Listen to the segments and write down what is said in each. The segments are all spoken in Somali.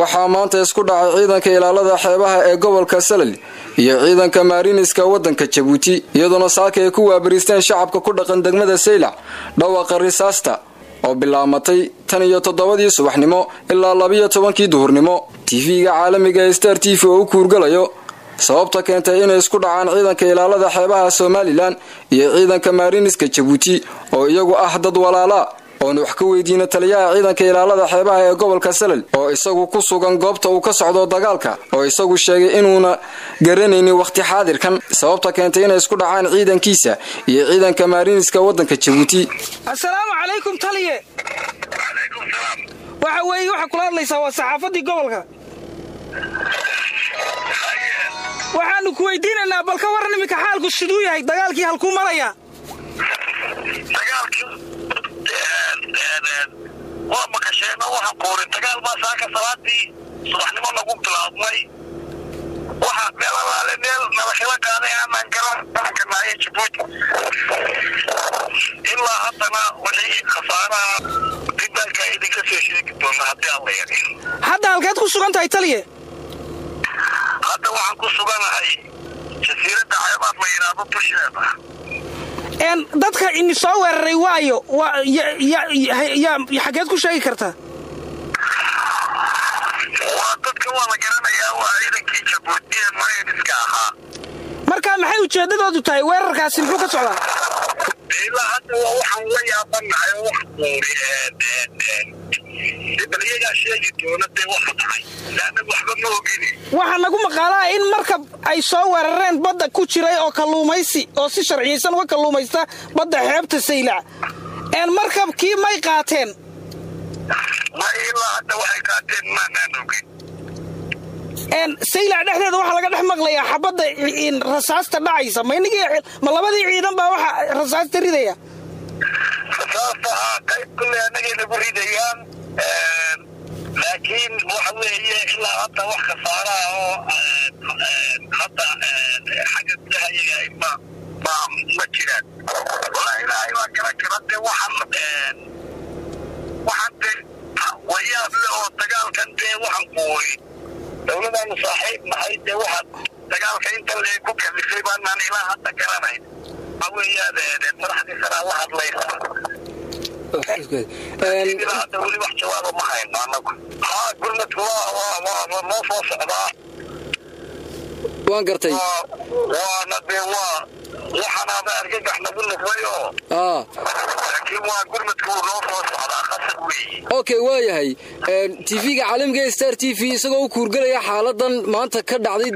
waxaa maanta isku dhacay ciidanka ilaalada xeebaha ee gobolka Salal iyo ciidanka maariniska wadanka Djibouti iyadoo saaka ay ku waabariisteen shacabka ku dhaqan degmada Saylac dhawaaqa risaasta oo bilaamatay 17 subaxnimo ilaa 12 duhurnimo. TV-ga caalamiga ee Star TV oo ku urgalayo sababta keentay inay isku dhacaan ciidanka ilaalada xeebaha Somaliland iyo ciidanka maariniska Djibouti oo iyagu ah dad walaala oo wax ka weydiina taliyaha ciidanka ilaalada xeebaha ee gobolka Salal oo isagu ku sugan goobta uu ka socdo dagaalka oo isagu sheegay inuuna garanaynin waqti xaadirkan sababta keentay inay isku dhacaan ciidankiisa iyo ciidanka maariniska wadanka Djibouti. Assalaamu alaykum taliye. Waxa weey waxa kula hadlaysaa waa saxaafadii gobolka. waxaanu ku weydiinaynaa bal ka waran imika xaalku siduu yahay dagaalkii halku maraya waa makasheena waxa qorin dagaal ma saaka salaadii subaxnimo lagu bilaabmay waxa meelaha meel nala qaaday aan garanay Djibouti ilaa hadana wixii khasaaraha dibadka idinka soo sheegi doona hadii alla yaqaan hadda halkeed ku sugan tahay taliye hadda waxaan ku suganahay jasiiradda xeebaha ma yiraahdo Busheeda dadka in soo weeraray waayo ya xageed ku sheegi kartaa waa dadka wala garanaya waa ciidankii Djibouti maayniska ahaa marka maxay ujeedadoodu tahay weerarkaasi muxuu ka socdaa ilaa hadda waxaan la yaabanahay wax dibaliyaga sheegi doona waxa dhacay laana waxba ma ogini waxa nagu maqaalaa in markab ay soo weerareen badda ku jiray oo kalluumaysi oo si sharciyeysan uga kalluumaysta badda xeebta Saylac markabkii may qaateen ma ilaa hadda waxay qaateen ma ogin Saylac dhexdeeda waxa laga dhex maqlayaa xabadda in rasaasta dhacaysa ma labadii ciidan baa waxa rasaasta ridaya rasaasta qayb kulli anaga lagu ridayaan laakiin waxa weeye ilaa hadda wax khasaara oo hadda xagga dahayiga ma jiraan wallahi ilaahay waa kala jirade waxaan wayaab oo dagaalkan waxaan qooy dawladan saaxiib maxay waxaan dagaalka inta la ku kalifay baan ilaa hadda garanay aweeyad madaxdii sare la hadlaysa هذا ولي واحد جوابه ما هي معنا قلنا waa noo soo socdaa waan gartay waana waxana argagax nagu noqdayo laakiin waa gurmadku noo soo socdaa qasab weey okay waayahay TV-ga caalamiga Star TV isagoo ku urgalaya xaaladan maanta ka dhacday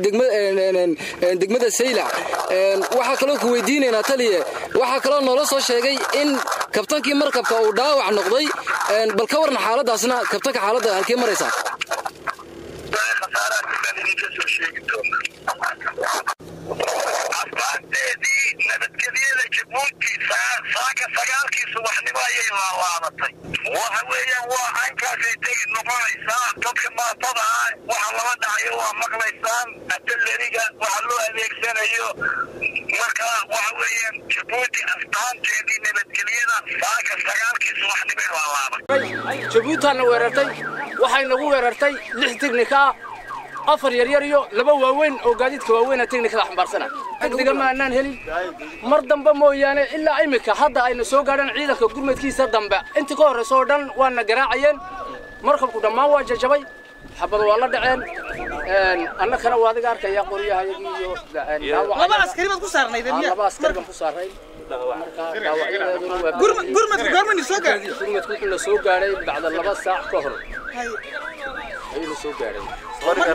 degmada Saylac waxa kale oo ku weydiinaynaa taliye waxa kale oo noo soo sheegay in kabtankii markabka uu dhaawac noqday bal ka waran xaaladaasna kabtanka xaaladda halkee maraysaa nabadgelyada Djibouti saaka sagaalkii subaxnimo ayay laabatay waxa weeyaan waa ankaasay tegi noqonaysaa dadka maatada waxa laba dhacayo waa maqlaysaan ataleriga waxa loo adeegsanayo marka waxa weeyaan Djibouti astaanteedii nabadgelyada saaka sagaalkii subaxnimo laabatay Djibouti aan weerartay waxay nagu weerartay 6 tiknika afar yar iyo laba waaweyn oo gaadiidka waaweyn tiknikada xambaarsana degdega ma aanan helin mar dambe mooyaane ilaa imika hadda ayna soo gaadhan ciidanka gurmadkiisa dambe inta ka horeyso oo dhan waana garaacayeen markabku dhammaan waa jajabay xabad waa la dhaceen annakana waa adiga arkaya qoriyahayagii iyo laba askari baad ku saarnaydeen laba askari baan ku saaray gurmadku goorma soo gaaray gurmadku wuxuu soo gaaray bacda 2 saac ka hor ayuu soo gaaray marka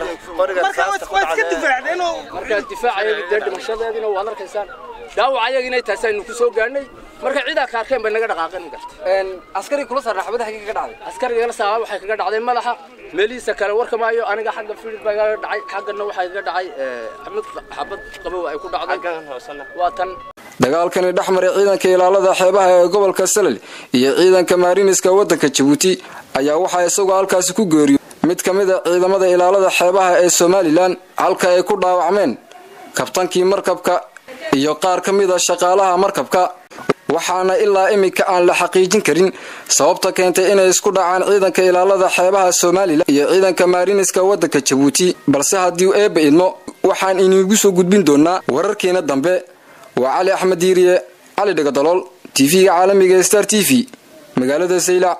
waad ka difaacdeen oo marka difaacayay dhimashadeedina waa arkaysan dhaawacayay inay taasay ku soo gaarnay marka ciidanka ka arkeen bay naga dhaqaaqeen askari kula saarna xabada xaqiiqa ka dhacday askariga la saabay waxay kaga dhacday madaxa meeliisa kale warkamaayo aniga xagga fiid baa ga dhacay xaggana waxay kaga dhacay xabad qabow ay ku dhacday waa tan dagaalkani dhaxmaray ciidanka ilaalada xeebaha ee gobolka Salal iyo ciidanka maariniska wadanka Djibouti ayaa waxa isagoo halkaas ku geeriyo mid kamid ah ciidamada ilaalada xeebaha ee Somaliland halka ay ku dhaawacmeen kabtankii markabka iyo qaar kamid ah shaqaalaha markabka waxaana ilaa imika aan la xaqiijin karin sababta keentay inay isku dhacaan ciidanka ilaalada xeebaha Soomaaliland iyo ciidanka maariniska wadanka Djibouti balse haddii eebba idmo waxaan inigu soo gudbin doonaa wararkeena dambe waa Cali Axmed Diiriye Cali Dhagadalool TV caalamiga Star TV magaalada Saylac